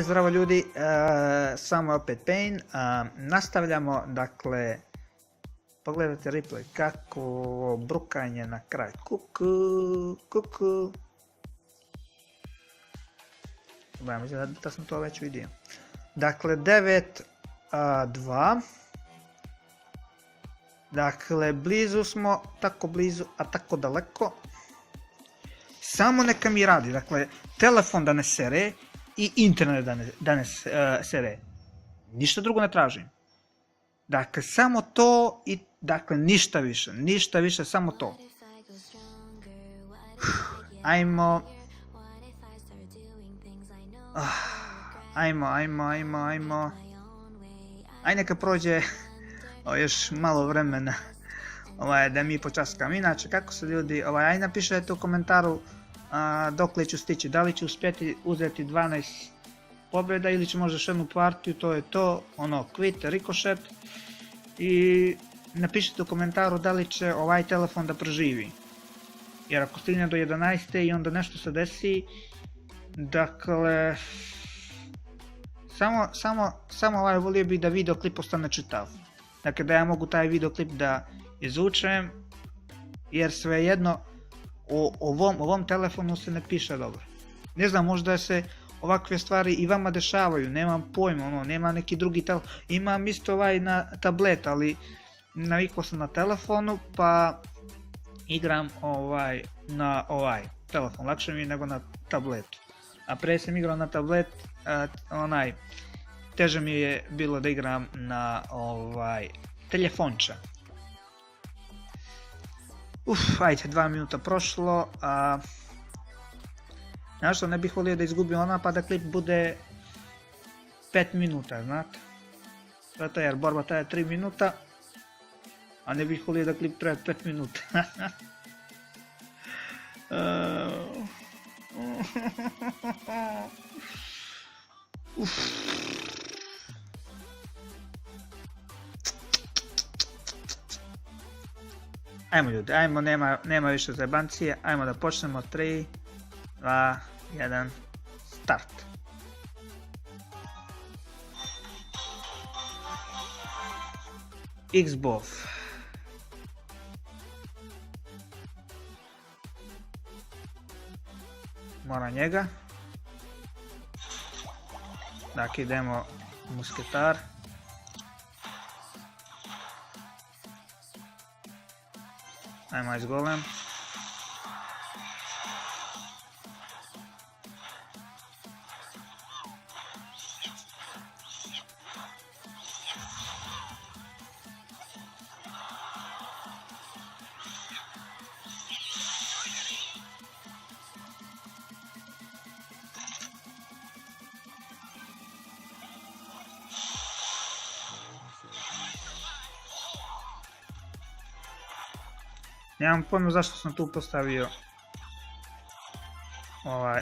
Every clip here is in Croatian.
Zdravo ljudi, samo je opet Pain, nastavljamo, dakle, pogledajte replay, kako brukanje na kraj, kuku. Ja mislim da sam to već vidio. Dakle, 9-2, dakle, blizu smo, tako blizu, a tako daleko. Samo neka mi radi, dakle, telefon da ne sere i internet da ne sere. Ništa drugo ne tražim. Dakle, samo to i, dakle, ništa više, samo to. Ajmo. Aj neka prođe još malo vremena da mi počaskam. Inače, kako se ljudi, aj napišete u komentaru dokle ću stići, da li ću uspjeti uzeti 12 pobjeda ili ću možda još jednu partiju, to je to, quit, rikošet, i napišite u komentaru da li će ovaj telefon da preživi, jer ako stigne do 11. i onda nešto se desi, dakle, samo volio bih da videoklip ostane čitav, dakle da ja mogu taj videoklip da izvučem, jer svejedno ovom telefonu se ne piše dobro. Ne znam, možda se ovakve stvari i vama dešavaju, nemam pojma, nema neki drugi telefon. Imam isto na tablet, ali navikao sam na telefonu, pa igram na telefon. Lakše mi je nego na tabletu. A pre sam igrao na tablet, teže mi je bilo da igram na telefonča. Ajde, 2 minuta prošlo, znaš što, ne bih volio da izgubim pa da klip bude 5 minuta, znate? Zato jer borba traje 3 minuta, a ne bih volio da klip traje 5 minuta. Ajmo ljudi, nema više zajebancije, ajmo da počnemo. 3, 2, 1, start. Xbox. Mora njega. Dakle, idemo musketar. Ajmo izgolem. Nemam pojma zašto sam tu postavio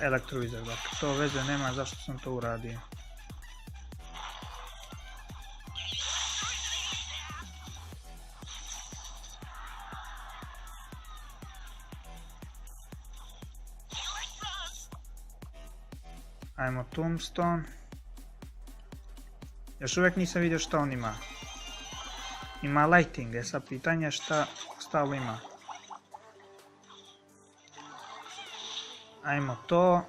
elektrovizor, dakle to veze nema zašto sam to uradio. Ajmo Tombstone. Još uvijek nisam vidio što on ima. Ima lighting, sad pitanje šta ostalo ima. Ajmo to.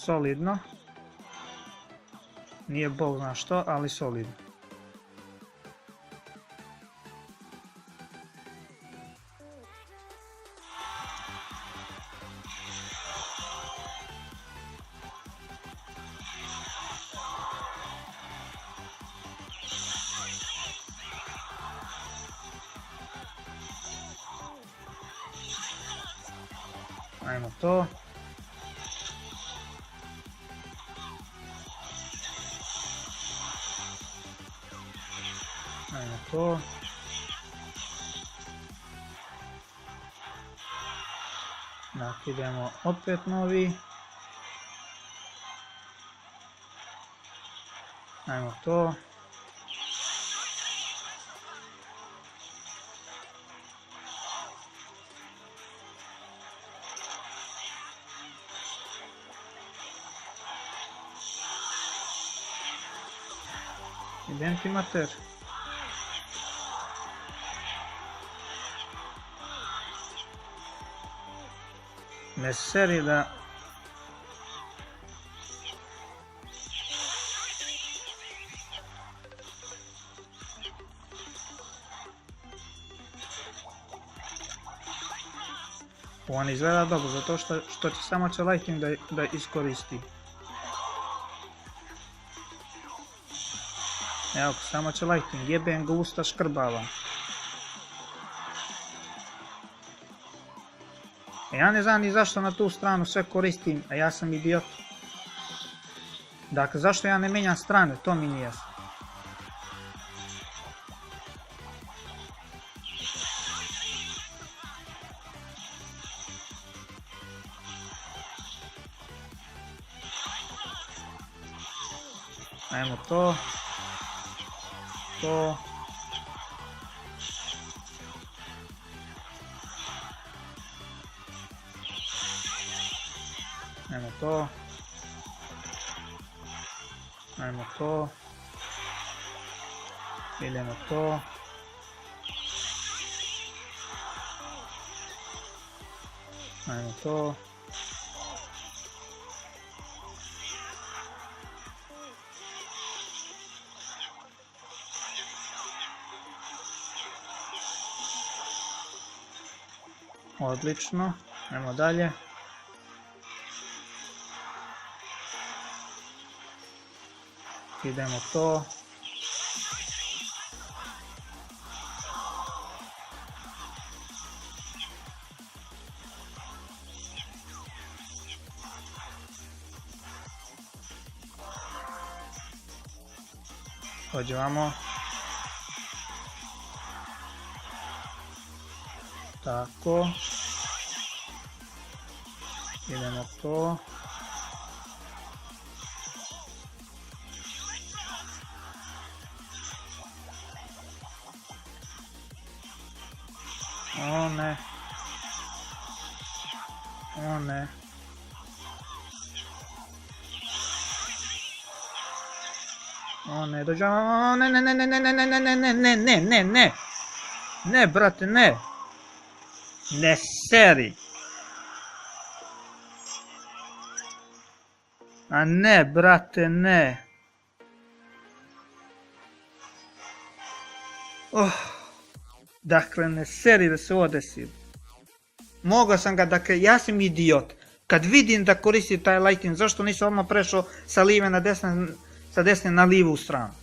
Solidno. Nije bog zna što, ali solidno. Ajmo to. Ajmo to. Dakle, idemo opet novi. Ajmo to. Idem ti mater. Ne seri da... On izgleda dobro, zato što će samo će Lightning da iskoristi. Evo, samo će Lightning, jebem ga usta škrbava. Ja ne znam ni zašto na tu stranu sve koristim, a ja sam idiot. Dakle, zašto ja ne menjam strane, to mi nije jasno. Ajmo to. To. Ajmo to. Ajmo to. Idemo to. Ajmo to. Odlično. Ajmo dalje. Idemo to. Dođe vamo. Tako. Idemo to. O ne. O ne. O ne, dođe, o ne, ne, ne, ne, ne, ne, ne, ne, ne, ne, ne, ne, ne. Ne, brate, ne. Ne seri. A ne, brate, ne. Dakle, ne seri da se ovo desi. Mogao sam ga, dakle, ja sam idiot. Kad vidim da koristi taj Lightning, zašto nisam odmah prešao sa lijeve na desne, sa desne na lijevu stranu?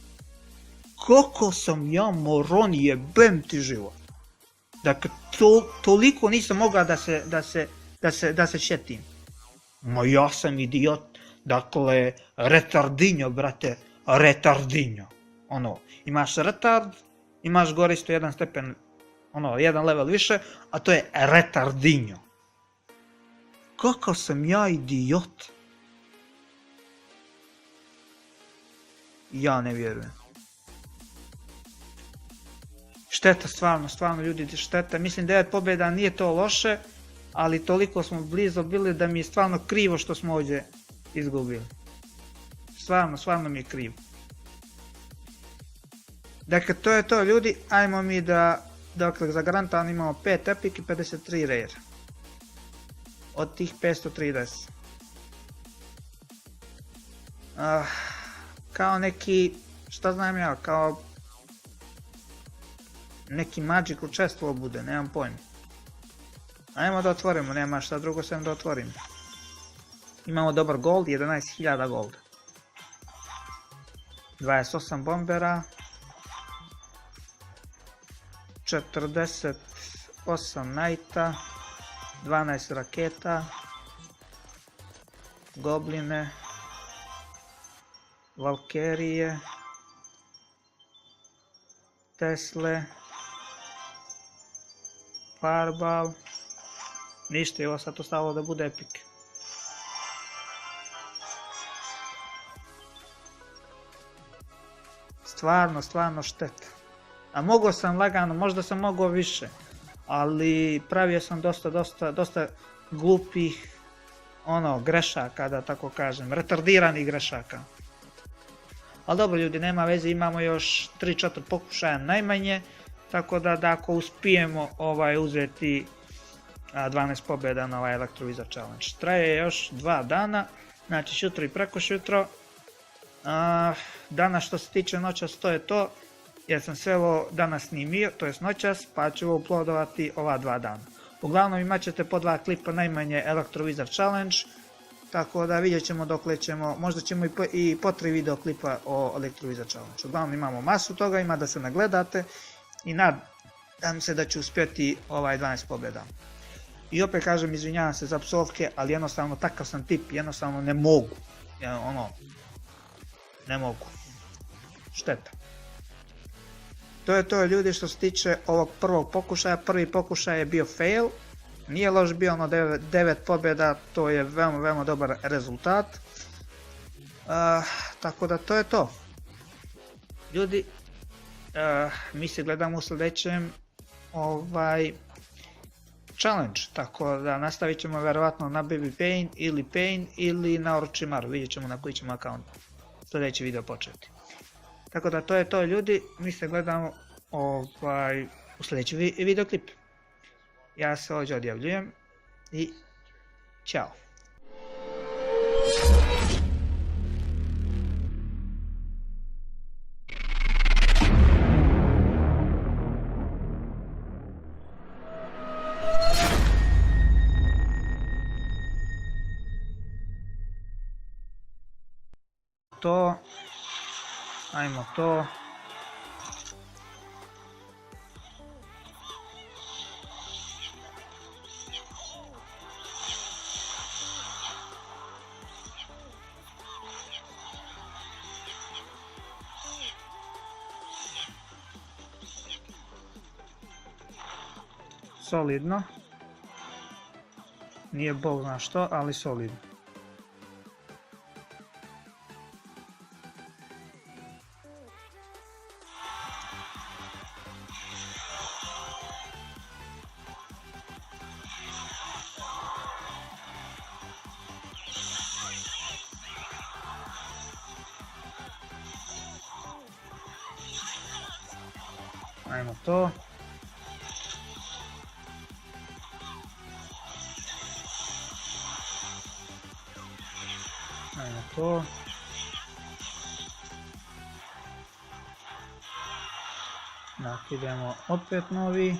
Koliko sam ja moron, jebem ti život. Dakle, toliko nisam mogao da se šetim. Ma ja sam idiot. Dakle, retardinjo, brate, retardinjo. Ono, imaš retard, imaš gore isto jedan stepen, ono, jedan level više, a to je retardinjo. Kakav sam ja idiot. Ja ne vjerujem. Šteta, stvarno ljudi, šteta. Mislim 9 pobjeda nije to loše, ali toliko smo blizu bili da mi je stvarno krivo što smo ovdje izgubili. Stvarno mi je krivo. Dakle, to je to ljudi, ajmo mi da, dakle, za garantan imamo 5 epic i 53 rare. Od tih 530. Kao neki, šta znam ja, kao neki magical chest ovo bude, nemam pojma. Ajmo da otvorimo, nema šta drugo sem da otvorimo. Imamo dobar gold, 11.000 gold. 28 bombera. 48 knighta. 12 raketa. Gobline. Valkerije. Tesle. Fireball. Ništa, i ovo sad ostalo da bude epic. Stvarno šteta. A mogao sam lagano, možda sam mogao više. Ali pravio sam dosta glupih grešaka, da tako kažem, retardiranih grešaka. Ali dobro ljudi, nema veze, imamo još 3-4 pokušaja najmanje, tako da ako uspijemo uzeti 12 pobjeda na ovaj Electrovizor Challenge. Traje još 2 dana, znači šutro i prekošutro. Danas što se tiče noćas to je to, jer sam sve ovo danas snimio, to je noćas, pa ću uploadovati ova 2 dana. Uglavnom imat ćete po 2 klipa najmanje Electrovizor Challenge, tako da vidjet ćemo dokle ćemo, možda ćemo i po 3 videoklipa o Electrovizor Challenge. Uglavnom imamo masu toga, ima da se nagledate i nadam se da ću uspjeti 12 pobjeda. I opet kažem, izvinjavam se za psovke, ali jednostavno takav sam tip, jednostavno ne mogu. Ne mogu. Šteta. To je to ljudi što se tiče ovog prvog pokušaja. Prvi pokušaj je bio fail. Nije loš bio 9 pobjeda, to je veoma dobar rezultat. Tako da to je to. Ljudi, mi se gledamo u sljedećem challenge, tako da nastavit ćemo verovatno na Baby Pain ili na Orochimaru, vidjet ćemo na koji ćemo account sljedeći video početi. Tako da to je to ljudi, mi se gledamo u sljedeći videoklip. Ja se ovdje odjavljujem i ćao. Ajmo to. Solidno. Nije bog zna što, ali solidno. Ajmo to. Ajmo to. Idemo opet novi.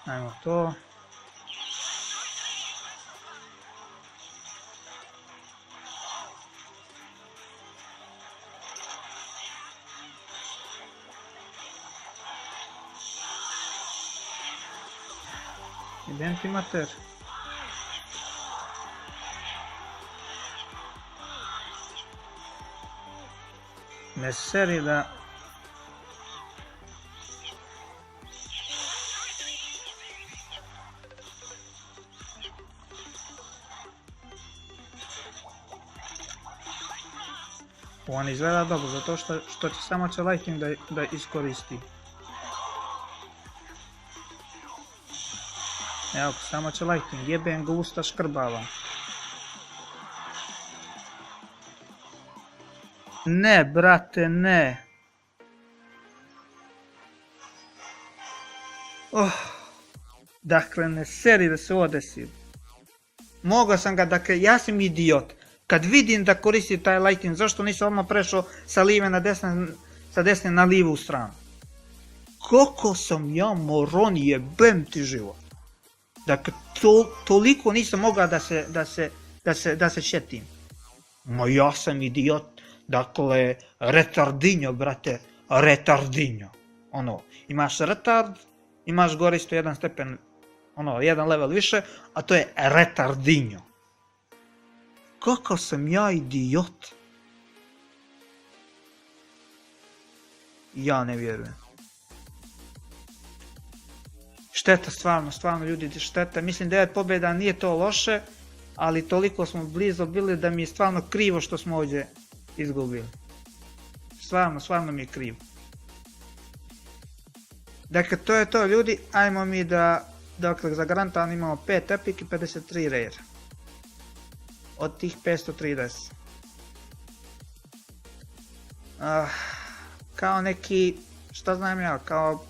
Ajmo to. Idem ti mater. Ne seri da... On izgleda dobro, zato što će samo će Lightning da iskoristi. Evo, samo će Lightning, jebem ga usta škrbava. Ne, brate, ne. Dakle, ne seri da se ovo desi. Mogao sam ga, dakle, ja sam idiot. Kad vidim da koristi taj Lightning, zašto nisam odmah prešao sa lijeve na desne, sa desne na lijevu stranu? Koliko sam ja moron, jebem ti život. Dakle, toliko nisam mogao da se šetim. Ma ja sam idiot. Dakle, retardinjo, brate, retardinjo. Imaš retard, imaš gore isto jedan stepen, jedan level više, a to je retardinjo. Kakav sam ja idiot. Ja ne vjerujem. Šteta, stvarno ljudi, šteta. Mislim 9 pobjeda nije to loše, ali toliko smo blizu bili da mi je stvarno krivo što smo ovdje izgubili. Stvarno mi je krivo. Dakle, to je to ljudi, ajmo mi da, dakle, za garantan imamo 5 epic i 53 rare. Od tih 530. Kao neki, šta znam ja, kao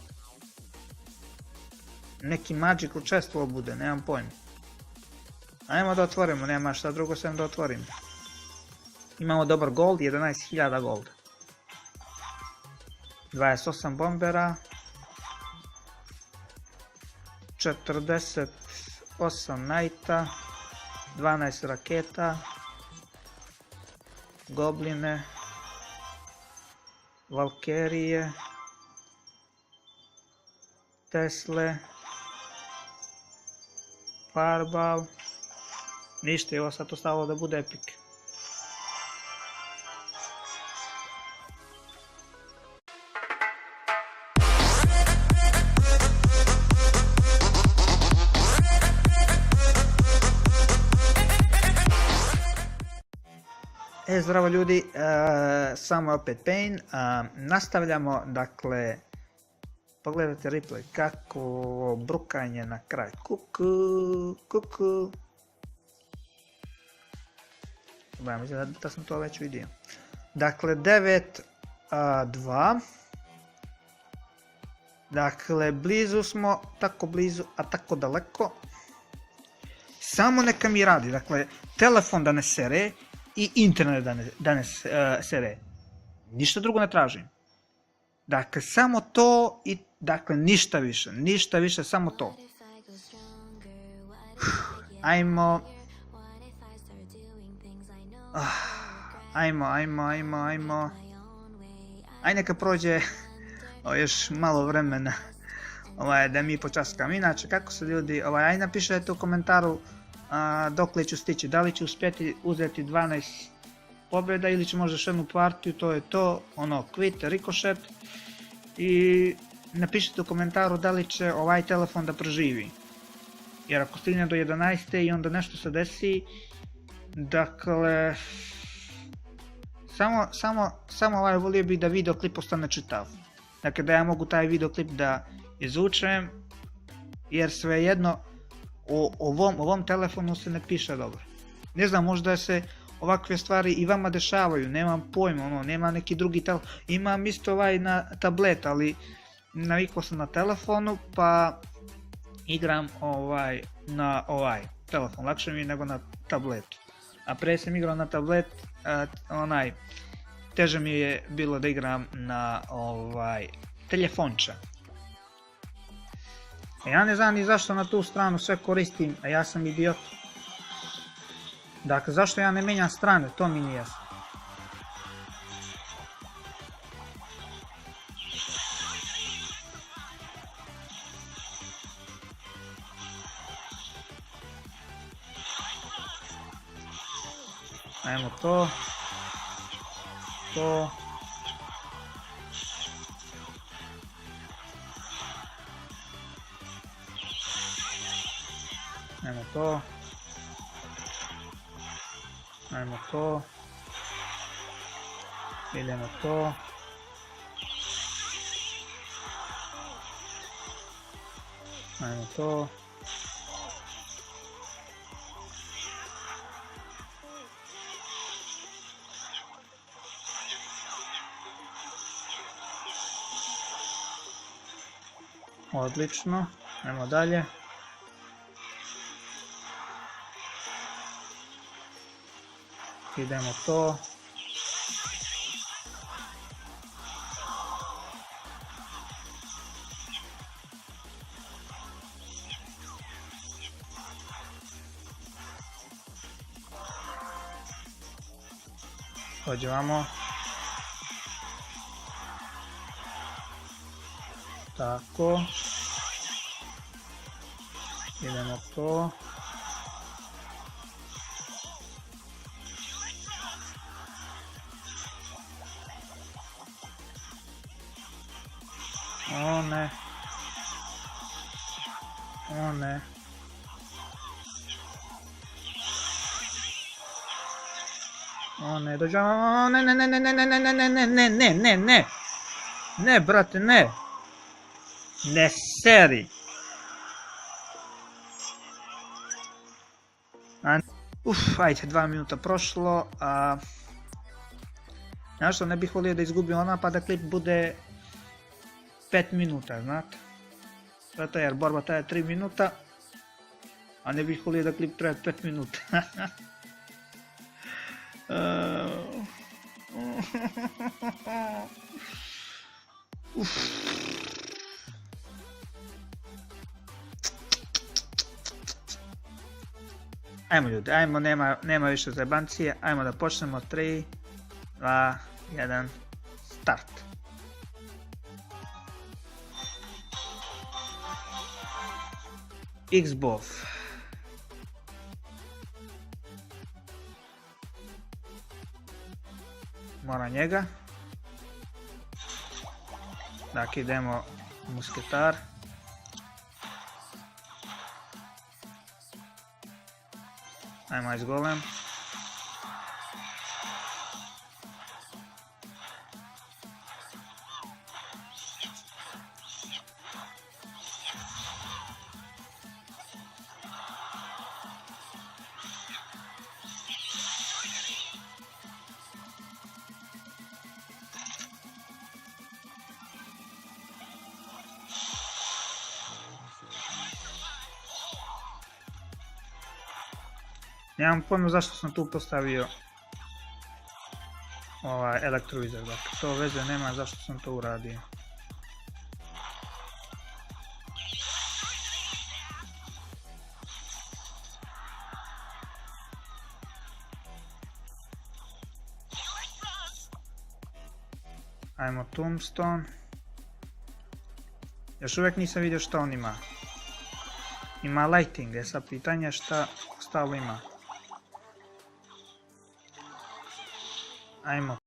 neki magical chest ovo bude, nemam pojma. Ajmo da otvorimo, nema šta drugo sem da otvorimo. Imamo dobar gold, 11.000 golda. 28 bombera. 48 knighta. 12 raketa. Gobline. Valkerije. Tesle. Fireball. Ništa, ovo sad ostalo da bude epic. Zdravo ljudi, samo je opet Pain, nastavljamo, dakle, pogledajte replay, kako brukanje na kraj, kuku. Mislim da sam to već vidio. Dakle, 9-2, dakle, blizu smo, tako blizu, a tako daleko, samo neka mi radi, dakle, telefon da ne sere, i internet da ne sere. Ništa drugo ne tražim. Dakle, samo to i, dakle, ništa više, samo to. Ajmo. Aj neka prođe još malo vremena da mi počaskam. Inače, kako se ljudi, aj napišete u komentaru dokle ću stići, da li ću uspjeti uzeti 12 pobjeda ili ću možda još jednu partiju, to je to, quit, rikošet, i napišite u komentaru da li će ovaj telefon da preživi, jer ako stigne do 11. i onda nešto se desi, dakle, samo volio bih da videoklip ostane čitav, dakle da ja mogu taj videoklip da izvučem, jer svejedno o ovom telefonu se ne piše dobro. Ne znam, možda se ovakve stvari i vama dešavaju, nemam pojma, nema neki drugi telefon. Imam isto na tablet, ali navikao sam na telefonu, pa igram na telefon. Lakše mi je nego na tabletu. A pre sam igrao na tablet, teže mi je bilo da igram na telefonča. Ja ne znam ni zašto na tu stranu sve koristim, a ja sam idiot. Dakle, zašto ja ne menjam strane, to mi nije jasno. Ajmo to. Ajmo to. Idemo to. Ajmo to. Odlično. Ajmo dalje. Idemo to. Dođe vamo. Tako. Idemo to. O ne. O, ne dođe, o, ne, ne, ne, ne, ne, ne, ne, ne, ne, ne, ne, ne, ne. Ne, brate, ne. Ne seri. Ajde, 2 minuta prošlo, znaš što, ne bih volio da izgubim ona pa da klip bude 5 minuta, znate? Zato jer borba traje 3 minuta, a ne bih volio da klip traje 5 minuta. Ajmo ljudi, ajmo, nema više zajebancije, ajmo da počnemo, 3, 2, 1, start. X-Bov. Mora njega. Dakle, idemo musketar. Ajmo Ice Golem. Nemam pojma zašto sam tu postavio elektrovizor, dakle to veze nema zašto sam to uradio. Ajmo Tombstone. Još uvijek nisam vidio šta on ima. Ima lighting, sad pitanje šta ostalo ima. Ajmo